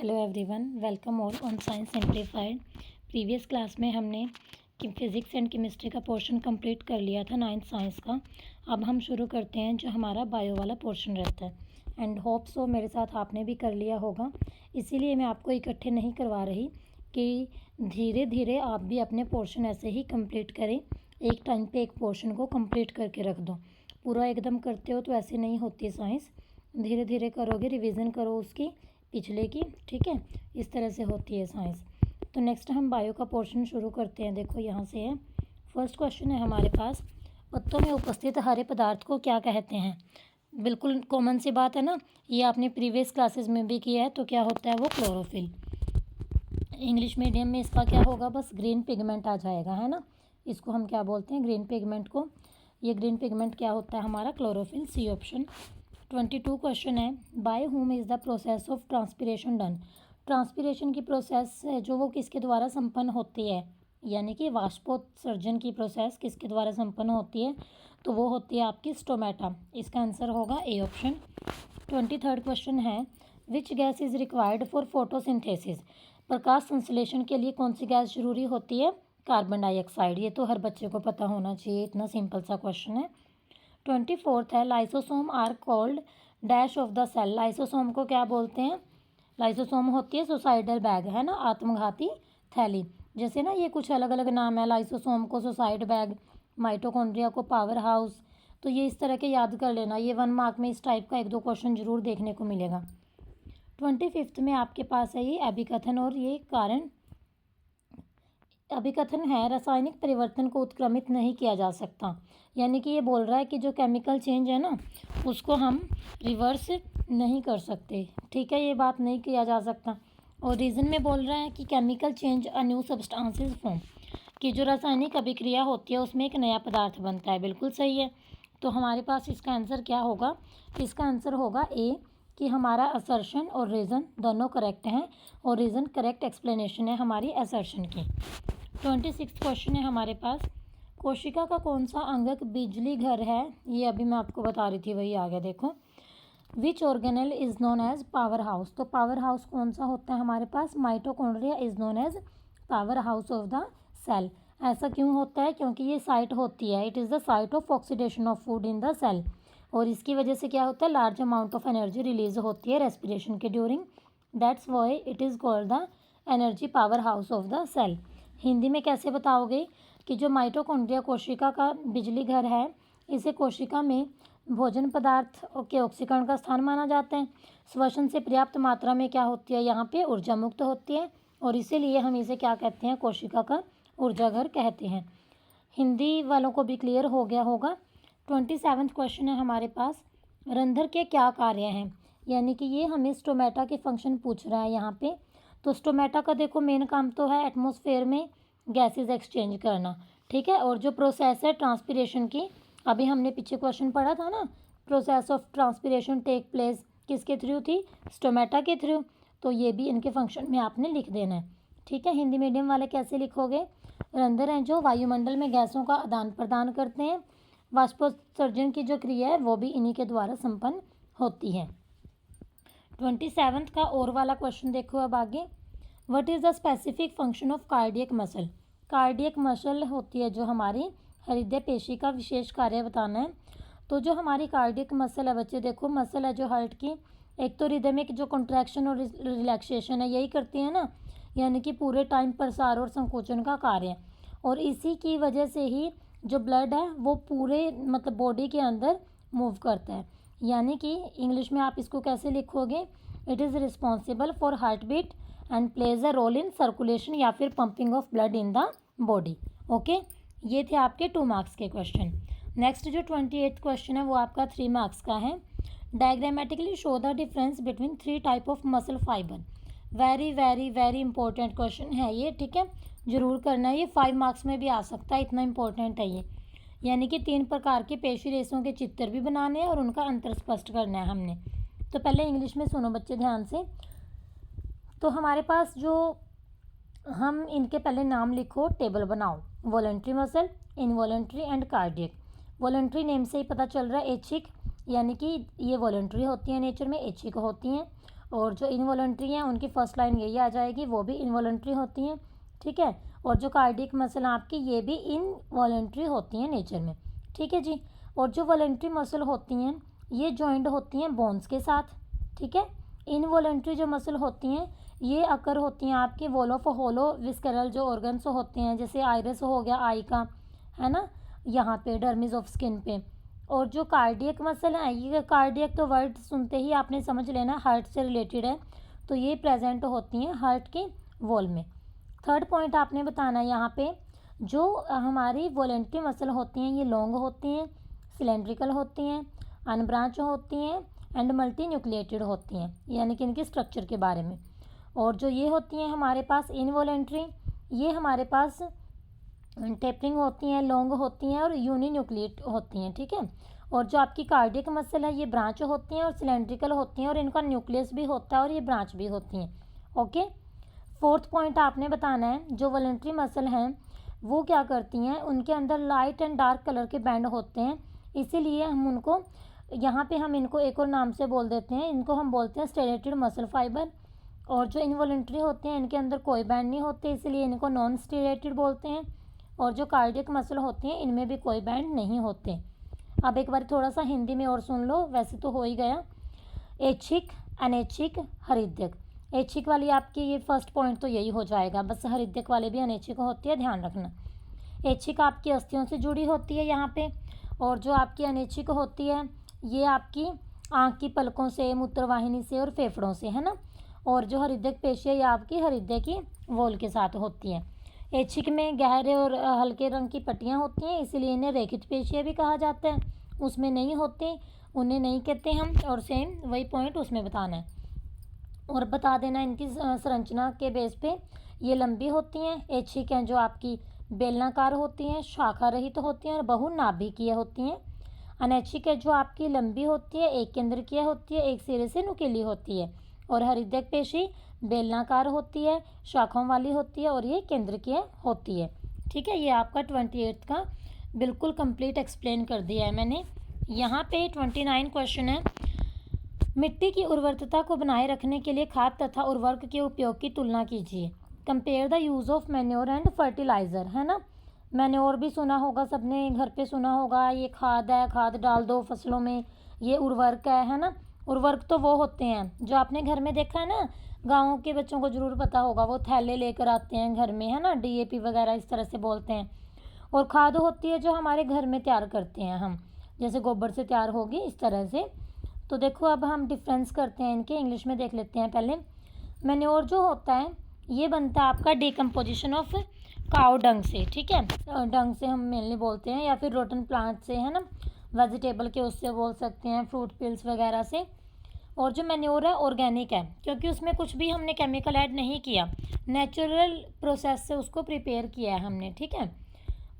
Hello everyone, welcome all on science simplified. Previous class में हमने physics and chemistry का portion complete कर लिया था 9th साइंस का। अब हम शुरू करते हैं जो हमारा बायो वाला पोर्शन रहता है। एंड होप सो मेरे साथ आपने भी कर लिया होगा, इसीलिए मैं आपको इकट्ठे नहीं करवा रही कि धीरे धीरे आप भी अपने पोर्शन ऐसे ही कंप्लीट करें। एक टाइम पे एक पोर्शन को कंप्लीट करके रख दो। पूरा एकदम करते हो तो ऐसे नहीं होती साइंस, धीरे धीरे करोगे, रिवीजन करो उसकी पिछले की, ठीक है। इस तरह से होती है साइंस। तो नेक्स्ट हम बायो का पोर्शन शुरू करते हैं। देखो यहाँ से है, फर्स्ट क्वेश्चन है हमारे पास, पत्तों में उपस्थित हरे पदार्थ को क्या कहते हैं। बिल्कुल कॉमन सी बात है ना, ये आपने प्रीवियस क्लासेस में भी किया है। तो क्या होता है वो क्लोरोफिल। इंग्लिश मीडियम में इसका क्या होगा, बस ग्रीन पिगमेंट आ जाएगा, है ना। इसको हम क्या बोलते हैं, ग्रीन पिगमेंट को। ये ग्रीन पिगमेंट क्या होता है हमारा, क्लोरोफिल, सी ऑप्शन। 22 क्वेश्चन है, by whom is the process of transpiration done. Transpiration की प्रोसेस है जो वो किसके द्वारा संपन्न होती है, यानी कि वाष्पोत्सर्जन की प्रोसेस किसके द्वारा संपन्न होती है, तो वो होती है आपकी स्टोमेटा। इसका आंसर होगा ए ऑप्शन। 23rd क्वेश्चन है, which gas is required for photosynthesis. प्रकाश संश्लेषण के लिए कौन सी गैस जरूरी होती है, कार्बन डाइऑक्साइड। ये तो हर बच्चे को पता होना चाहिए, इतना सिंपल सा क्वेश्चन है। 24th है, lysosome are called dash of the cell. Lysosome को क्या बोलते हैं, लाइसोसोम होती है सुसाइडल बैग, है ना, आत्मघाती थैली। जैसे ना ये कुछ अलग अलग नाम है, लाइसोसोम को सुसाइड बैग, माइटोकॉन्ड्रिया को पावर हाउस। तो ये इस तरह के याद कर लेना, ये 1 मार्क में इस टाइप का 1-2 क्वेश्चन जरूर देखने को मिलेगा। 25th में आपके पास है ये अभिकथन, और ये कारण अभिकथन है, रासायनिक परिवर्तन को उत्क्रमित नहीं किया जा सकता। यानी कि ये बोल रहा है कि जो केमिकल चेंज है ना, उसको हम रिवर्स नहीं कर सकते, ठीक है, ये बात नहीं किया जा सकता। और रीज़न में बोल रहा है कि chemical change a new substances form, कि जो रासायनिक अभिक्रिया होती है उसमें एक नया पदार्थ बनता है। बिल्कुल सही है। तो हमारे पास इसका आंसर क्या होगा, इसका आंसर होगा ए, कि हमारा असर्शन और रीज़न दोनों करेक्ट हैं, और रीज़न करेक्ट एक्सप्लेनेशन है हमारी असर्शन की। 26th क्वेश्चन है हमारे पास, कोशिका का कौन सा अंगक बिजली घर है। ये अभी मैं आपको बता रही थी, वही आ गया। देखो, which organelle is known as power house. तो पावर हाउस कौन सा होता है हमारे पास, mitochondria is known as power house of the cell. ऐसा क्यों होता है, क्योंकि ये साइट होती है, it is the site of oxidation of food in the cell. और इसकी वजह से क्या होता है, large amount of energy release होती है रेस्पिरेशन के during. That's why it is called the energy power house of the cell. Hindi में कैसे बताओगे कि जो माइटोकॉन्ड्रिया कोशिका का बिजली घर है, इसे कोशिका में भोजन पदार्थ के ऑक्सीकरण का स्थान माना जाता है। श्वसन से पर्याप्त मात्रा में क्या होती है, यहाँ पे ऊर्जा मुक्त होती है, और इसीलिए हम इसे क्या कहते हैं, कोशिका का ऊर्जा घर कहते हैं। हिंदी वालों को भी क्लियर हो गया होगा। 27th क्वेश्चन है हमारे पास, रंध्र के क्या कार्य हैं। यानी कि ये हमें स्टोमेटा के फंक्शन पूछ रहा है यहाँ पे। तो स्टोमेटा का देखो मेन काम तो है एटमॉस्फेयर में गैसेस एक्सचेंज करना, ठीक है। और जो प्रोसेस है ट्रांसपिरेशन की, अभी हमने पीछे क्वेश्चन पढ़ा था ना, process of transpiration take place किसके थ्रू थी, स्टोमेटा के थ्रू। तो ये भी इनके फंक्शन में आपने लिख देना है, ठीक है। हिंदी मीडियम वाले कैसे लिखोगे, रंध्र हैं जो वायुमंडल में गैसों का आदान प्रदान करते हैं। वाष्पोत्सर्जन की जो क्रिया है वो भी इन्हीं के द्वारा संपन्न होती है। 27th का और वाला क्वेश्चन देखो अब आगे, what is the specific function of cardiac muscle. Cardiac muscle होती है जो हमारी हृदय पेशी का विशेष कार्य बताना है। तो जो हमारी कार्डियक मसल है बच्चे, देखो मसल है जो हार्ट की, एक तो हृदय में जो कॉन्ट्रैक्शन और रिलैक्सेशन है यही करती है ना, यानी कि पूरे टाइम प्रसार और संकोचन का कार्य। और इसी की वजह से ही जो ब्लड है वो पूरे मतलब बॉडी के अंदर मूव करता है। यानी कि इंग्लिश में आप इसको कैसे लिखोगे, it is responsible for heart beat and plays a role in circulation या फिर pumping of blood in the body. Okay, ये थे आपके 2 मार्क्स के क्वेश्चन। नेक्स्ट जो 28th क्वेश्चन है वो आपका 3 मार्क्स का है। Diagrammatically show the difference between 3 type of muscle fibre. Very very very important question है ये, ठीक है, जरूर करना है। ये 5 मार्क्स में भी आ सकता है, इतना इंपॉर्टेंट है ये। यानी कि 3 प्रकार के पेशी रेशों के चित्र भी बनाने हैं और उनका अंतर स्पष्ट करना है हमने। तो पहले इंग्लिश में सुनो बच्चे ध्यान से। तो हमारे पास जो हम इनके पहले नाम लिखो, टेबल बनाओ, voluntary muscle, involuntary and cardiac. Voluntary name से ही पता चल रहा है, ऐच्छिक, यानी कि ये वॉलंटरी होती हैं नेचर में, ऐच्छिक होती हैं। और जो इनवॉलंटरी हैं उनकी फर्स्ट लाइन यही आ जाएगी, वो भी इनवॉलंटरी होती हैं, ठीक है। और जो कार्डियक मसल आपकी ये भी इनवॉलंटरी होती हैं नेचर में, ठीक है जी। और जो वॉलंटरी मसल होती हैं ये जॉइंट होती हैं बोन्स के साथ, ठीक है। इनवॉलंटरी जो मसल होती हैं ये अकर होती हैं आपकी वॉल ऑफ होलो विस्करल जो ऑर्गन्स होते हैं, जैसे आइरिस हो गया आई का, है ना, यहाँ पे डर्मिस ऑफ स्किन पे। और जो कार्डियक मसल है, ये कार्डियक तो वर्ड सुनते ही आपने समझ लेना हार्ट से रिलेटेड है, तो ये प्रेजेंट होती हैं हार्ट के वॉल में। थर्ड पॉइंट आपने बताना है यहाँ पे, जो हमारी वॉलेंट्री मसल होती हैं ये लॉन्ग होती हैं, सिलेंड्रिकल होती हैं, अनब्रांच होती हैं एंड मल्टी न्यूक्लिएटेड होती हैं, यानी कि इनके स्ट्रक्चर के बारे में। और जो ये होती हैं हमारे पास इनवॉलेंट्री, ये हमारे पास टेपरिंग होती हैं, लॉन्ग होती हैं और यूनिन्यूक्लिएट होती हैं, ठीक है। और जो आपकी कार्डियक मसल है ये ब्रांच होती हैं और सिलेंड्रिकल होती हैं और इनका न्यूक्लियस भी होता है और ये ब्रांच भी होती हैं, ओके। फोर्थ पॉइंट आपने बताना है, जो वॉलंटरी मसल हैं वो क्या करती हैं, उनके अंदर लाइट एंड डार्क कलर के बैंड होते हैं, इसीलिए हम उनको यहाँ पे हम इनको एक और नाम से बोल देते हैं, इनको हम बोलते हैं स्टेरेटेड मसल फाइबर। और जो इनवॉलंटरी होते हैं इनके अंदर कोई बैंड नहीं होते, इसीलिए इनको नॉन स्टेरेटेड बोलते हैं। और जो कार्डियक मसल होती हैं इनमें भी कोई बैंड नहीं होते। अब एक बार थोड़ा सा हिंदी में और सुन लो, वैसे तो हो ही गया। ऐच्छिक, अनैच्छिक, हृदयक। ऐच्छिक वाली आपकी ये फर्स्ट पॉइंट तो यही हो जाएगा, बस हृदयक वाले भी अनैच्छिक होती है, ध्यान रखना। ऐच्छिक आपकी अस्थियों से जुड़ी होती है यहाँ पे, और जो आपकी अनैच्छिक होती है ये आपकी आँख की पलकों से, मूत्रवाहिनी से और फेफड़ों से, है ना। और जो हृदयक पेशी है ये आपकी हृदय की वॉल के साथ होती है। ऐच्छिक में गहरे और हल्के रंग की पट्टियाँ होती हैं, इसीलिए इन्हें रेखित पेशियाँ भी कहा जाता है, उसमें नहीं होती, उन्हें नहीं कहते हम। और सेम वही पॉइंट उसमें बताना है और बता देना इनकी संरचना के बेस पे। ये लंबी होती हैं, ऐच्छिक हैं जो आपकी बेलनाकार होती हैं, शाखा रहित होती हैं और बहुनाभिकीय होती हैं। अनैच्छिक है जो आपकी लंबी होती है, एक केंद्रकीय होती है, एक सिरे से नुकीली होती है। और हृदयक पेशी बेलनाकार होती है, शाखाओं वाली होती है और ये केंद्रकीय होती है, ठीक है। ये आपका 28 का बिल्कुल कंप्लीट एक्सप्लेन कर दिया है मैंने। यहाँ पे 29 क्वेश्चन है, मिट्टी की उर्वरता को बनाए रखने के लिए खाद तथा उर्वरक के उपयोग की तुलना कीजिए। Compare the use of manure and fertiliser, है ना। मैन्योर भी सुना होगा सबने, घर पे सुना होगा, ये खाद है, खाद डाल दो फसलों में। ये उर्वरक है ना। उर्वरक तो वो होते हैं जो आपने घर में देखा है ना, गाँव के बच्चों को ज़रूर पता होगा, वो थैले लेकर आते हैं घर में, है ना, DAP वगैरह इस तरह से बोलते हैं। और खाद होती है जो हमारे घर में तैयार करते हैं हम, जैसे गोबर से तैयार होगी इस तरह से। तो देखो अब हम डिफरेंस करते हैं इनके, इंग्लिश में देख लेते हैं पहले। मैन्योर जो होता है ये बनता है आपका डिकम्पोजिशन ऑफ काउ डंग से, ठीक है। डंग से हम मेनली बोलते हैं, या फिर रोटन प्लांट से, है ना, वेजिटेबल के उससे बोल सकते हैं, फ्रूट पिल्स वगैरह से। और जो मैन्योर है ऑर्गेनिक है, क्योंकि उसमें कुछ भी हमने केमिकल ऐड नहीं किया, नेचुरल प्रोसेस से उसको प्रिपेयर किया है हमने, ठीक है।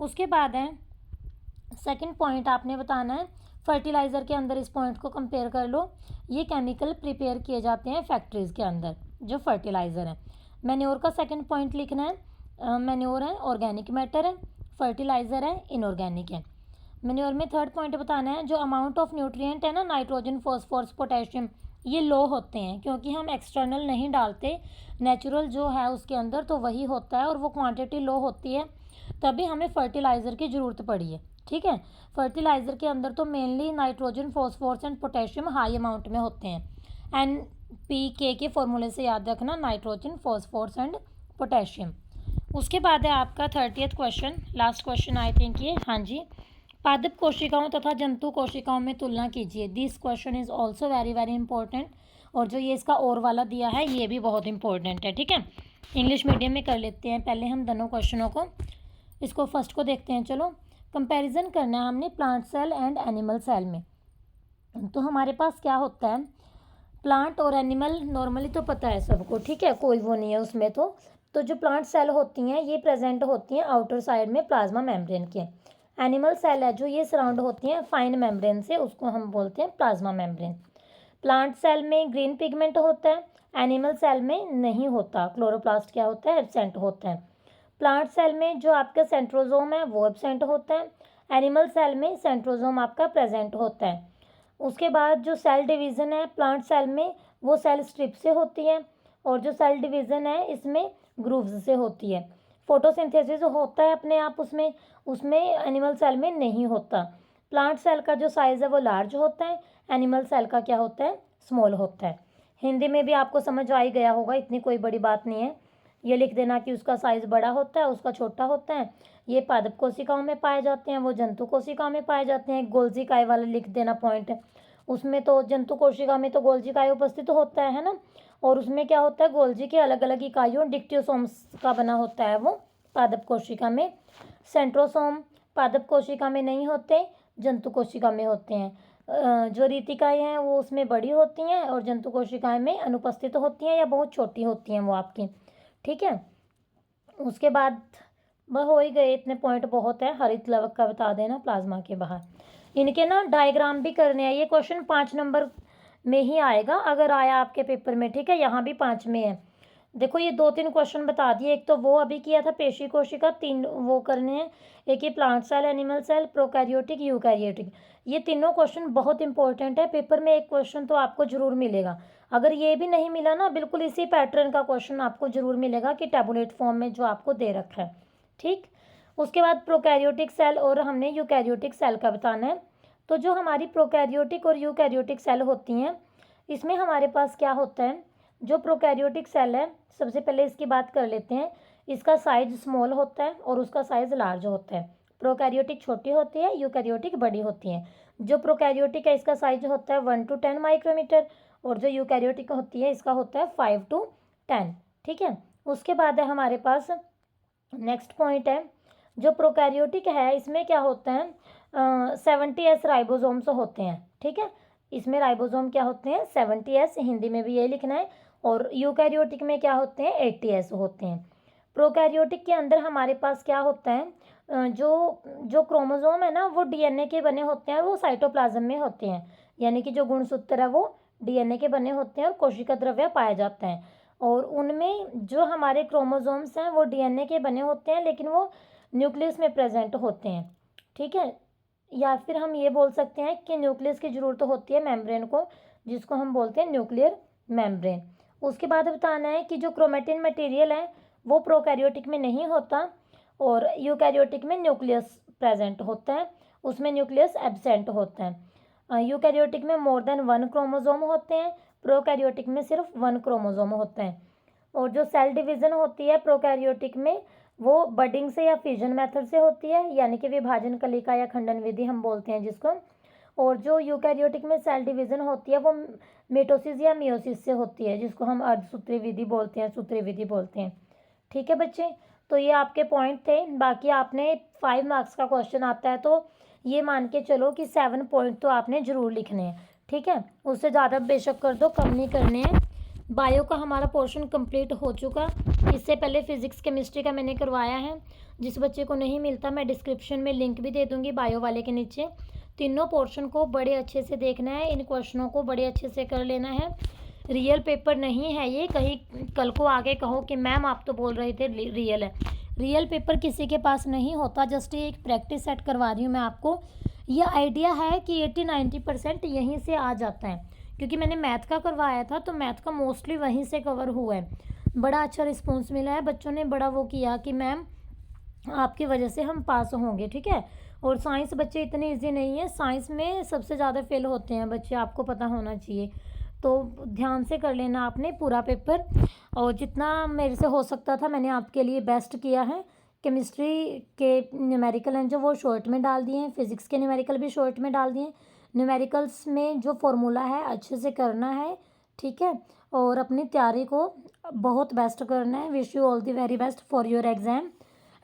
उसके बाद है सेकंड पॉइंट आपने बताना है, फर्टिलाइज़र के अंदर इस पॉइंट को कंपेयर कर लो। ये केमिकल प्रिपेयर किए जाते हैं फैक्ट्रीज़ के अंदर, जो फर्टिलाइज़र है। मैन्योर का सेकंड पॉइंट लिखना है, मैन्योर है ऑर्गेनिक मैटर है, फर्टिलाइज़र है इनऑर्गेनिक है। मैन्योर में थर्ड पॉइंट बताना है, जो अमाउंट ऑफ न्यूट्रिएंट है ना, नाइट्रोजन, फॉस्फोरस, पोटेशियम, ये लो होते हैं, क्योंकि हम एक्सटर्नल नहीं डालते, नेचुरल जो है उसके अंदर तो वही होता है, और वो क्वांटिटी लो होती है, तभी हमें फर्टिलाइज़र की ज़रूरत पड़ी है, ठीक है। फर्टिलाइज़र के अंदर तो mainly nitrogen, phosphorus and potassium high amount में होते हैं। NPK के फॉर्मूले से याद रखना, नाइट्रोजन, फॉस्फोरस एंड पोटेशियम। उसके बाद है आपका 30th question, last question I think ये, हाँ जी। पादप कोशिकाओं तथा जंतु कोशिकाओं में तुलना कीजिए। This question is also very very important. और जो ये इसका और वाला दिया है ये भी बहुत इंपॉर्टेंट है, ठीक है। इंग्लिश मीडियम में कर लेते हैं पहले हम दोनों क्वेश्चनों को। इसको फर्स्ट को देखते हैं, चलो। कंपैरिजन करना है हमने plant cell and animal cell में। तो हमारे पास क्या होता है, प्लांट और एनिमल नॉर्मली तो पता है सबको, ठीक है, कोई वो नहीं है उसमें। तो जो प्लांट सेल होती हैं ये प्रेजेंट होती हैं आउटर साइड में प्लाज्मा मेम्ब्रेन के। एनिमल सेल है जो ये सराउंड होती हैं फाइन मेम्ब्रेन से, उसको हम बोलते हैं प्लाज्मा मेम्ब्रेन। प्लांट सेल में ग्रीन पिगमेंट होता है, एनिमल सेल में नहीं होता, क्लोरोप्लास्ट क्या होता है, एब्सेंट होता है। प्लांट सेल में जो आपका सेंट्रोजोम है वो एब्सेंट होता है, एनिमल सेल में सेंट्रोजोम आपका प्रेजेंट होता है। उसके बाद जो सेल डिवीज़न है प्लांट सेल में वो सेल स्ट्रिप से होती है, और जो सेल डिवीज़न है इसमें ग्रूव्स से होती है। फोटोसिंथेसिस होता है अपने आप उसमें, उसमें एनिमल सेल में नहीं होता। प्लांट सेल का जो साइज़ है वो लार्ज होता है, एनिमल सेल का क्या होता है, स्मॉल होता है। हिंदी में भी आपको समझ आ ही गया होगा, इतनी कोई बड़ी बात नहीं है। ये लिख देना कि उसका साइज़ बड़ा होता है, उसका छोटा होता है। ये पादप कोशिकाओं में पाए जाते हैं, वो जंतु कोशिकाओं में पाए जाते हैं। गोल्जी काय वाला लिख देना पॉइंट है, उसमें तो जंतु कोशिका में तो गोल्जी काय उपस्थित होता है ना, और उसमें क्या होता है, गोल्जी की अलग अलग इकाइयों डिक्टियोसोम्स का बना होता है वो पादप कोशिका में। सेंट्रोसोम पादप कोशिका में नहीं होते, जंतु कोशिका में होते हैं। जो रीतिकाएँ हैं वो उसमें बड़ी होती हैं, और जंतु कोशिकाएं में अनुपस्थित होती हैं या बहुत छोटी होती हैं वो आपकी, ठीक है। उसके बाद वह हो ही गए, इतने पॉइंट बहुत है। हरित लवक का बता देना प्लाज्मा के बाहर। इनके ना डायग्राम भी करने हैं, ये क्वेश्चन 5 नंबर में ही आएगा अगर आया आपके पेपर में, ठीक है। यहाँ भी 5 में है। देखो ये 2-3 क्वेश्चन बता दिए, एक तो वो अभी किया था पेशी कोशिका, 3 वो करने हैं, एक ये plant cell, animal cell, prokaryotic, eukaryotic. ये तीनों क्वेश्चन बहुत इंपॉर्टेंट है, पेपर में एक क्वेश्चन तो आपको जरूर मिलेगा। अगर ये भी नहीं मिला ना, बिल्कुल इसी पैटर्न का क्वेश्चन आपको जरूर मिलेगा कि टैबुलेट फॉर्म में जो आपको दे रखा है, ठीक। उसके बाद प्रोकैरियोटिक सेल और हमने यूकैरियोटिक सेल का बताना है। तो जो हमारी प्रोकैरियोटिक और यूकैरियोटिक सेल होती हैं, इसमें हमारे पास क्या होता है, जो प्रोकैरियोटिक सेल है, सबसे पहले इसकी बात कर लेते हैं। इसका साइज स्मॉल होता है और उसका साइज लार्ज होता है। प्रोकैरियोटिक छोटी होती है, यूकैरियोटिक बड़ी होती है। जो प्रोकैरियोटिक है इसका साइज होता है 1 to 10 माइक्रोमीटर, और जो यूकैरियोटिक होती है इसका होता है 5 to 10, ठीक है। उसके बाद है हमारे पास नेक्स्ट पॉइंट है, जो प्रोकैरियोटिक है इसमें क्या होता है, 70S राइबोसोम्स होते हैं, ठीक है। इसमें राइबोसोम क्या होते हैं, 70S, हिंदी में भी ये लिखना है। और यूकैरियोटिक में क्या होते हैं, 80S होते हैं। प्रोकैरियोटिक के अंदर हमारे पास क्या होता है, जो क्रोमोसोम है ना वो डीएनए के बने होते हैं, वो साइटोप्लाज्म में होते हैं, यानी कि जो गुणसूत्र है वो डीएनए के बने होते हैं और कोशिका द्रव्य पाया जाता है। और उनमें जो हमारे क्रोमोसोम्स हैं वो डीएनए के बने होते हैं, लेकिन वो न्यूक्लियस में प्रेजेंट होते हैं, ठीक है। या फिर हम ये बोल सकते हैं कि न्यूक्लियस की ज़रूरत होती है मेम्ब्रेन को, जिसको हम बोलते हैं न्यूक्लियर मेम्ब्रेन। उसके बाद बताना है कि जो क्रोमेटिन मटेरियल है वो प्रोकैरियोटिक में नहीं होता, और यूकैरियोटिक में न्यूक्लियस प्रेजेंट होता है, उसमें न्यूक्लियस एब्सेंट होता है। यूकैरियोटिक में मोर देन 1 क्रोमोसोम होते हैं, प्रोकैरियोटिक में सिर्फ 1 क्रोमोसोम होता है। और जो सेल डिवीज़न होती है प्रोकैरियोटिक में, वो बडिंग से या फ्यूजन मेथड से होती है, यानी कि विभाजन कलिका या खंडन विधि हम बोलते हैं जिसको। और जो यूकैरियोटिक में सेल डिवीज़न होती है वो मिटोसिस या मियोसिस से होती है, जिसको हम अर्धसूत्री विधि बोलते हैं, सूत्री विधि बोलते हैं, ठीक है बच्चे। तो ये आपके पॉइंट थे। बाकी आपने 5 मार्क्स का क्वेश्चन आता है तो ये मान के चलो कि 7 पॉइंट तो आपने ज़रूर लिखने हैं, ठीक है। उससे ज़्यादा बेशक कर दो, कम नहीं करने हैं। बायो का हमारा पोर्शन कंप्लीट हो चुका। इससे पहले फिजिक्स केमिस्ट्री का मैंने करवाया है, जिस बच्चे को नहीं मिलता मैं डिस्क्रिप्शन में लिंक भी दे दूँगी बायो वाले के नीचे। तीनों पोर्शन को बड़े अच्छे से देखना है, इन क्वेश्चनों को बड़े अच्छे से कर लेना है। रियल पेपर नहीं है ये, कहीं कल को आगे कहो कि मैम आप तो बोल रहे थे रियल है। रियल पेपर किसी के पास नहीं होता, जस्ट ये एक प्रैक्टिस सेट करवा रही हूँ मैं आपको। ये आइडिया है कि 80-90% यहीं से आ जाता है, क्योंकि मैंने मैथ का करवाया था तो मैथ का मोस्टली वहीं से कवर हुआ है। बड़ा अच्छा रिस्पॉन्स मिला है, बच्चों ने बड़ा वो किया कि मैम आपकी वजह से हम पास होंगे, ठीक है। और साइंस बच्चे इतने इजी नहीं है, साइंस में सबसे ज़्यादा फेल होते हैं बच्चे, आपको पता होना चाहिए। तो ध्यान से कर लेना आपने पूरा पेपर, और जितना मेरे से हो सकता था मैंने आपके लिए बेस्ट किया है। केमिस्ट्री के न्यूमेरिकल हैं जो वो शॉर्ट में डाल दिए हैं, फिजिक्स के न्यूमेरिकल भी शॉर्ट में डाल दिए। न्यूमेरिकल्स में जो फॉर्मूला है अच्छे से करना है, ठीक है। और अपनी तैयारी को बहुत बेस्ट करना है। Wish you all the very best for your exam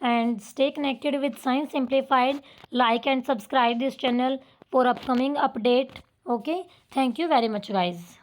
and stay connected with Science Simplified. Like and subscribe this channel for upcoming update. Okay, thank you very much guys.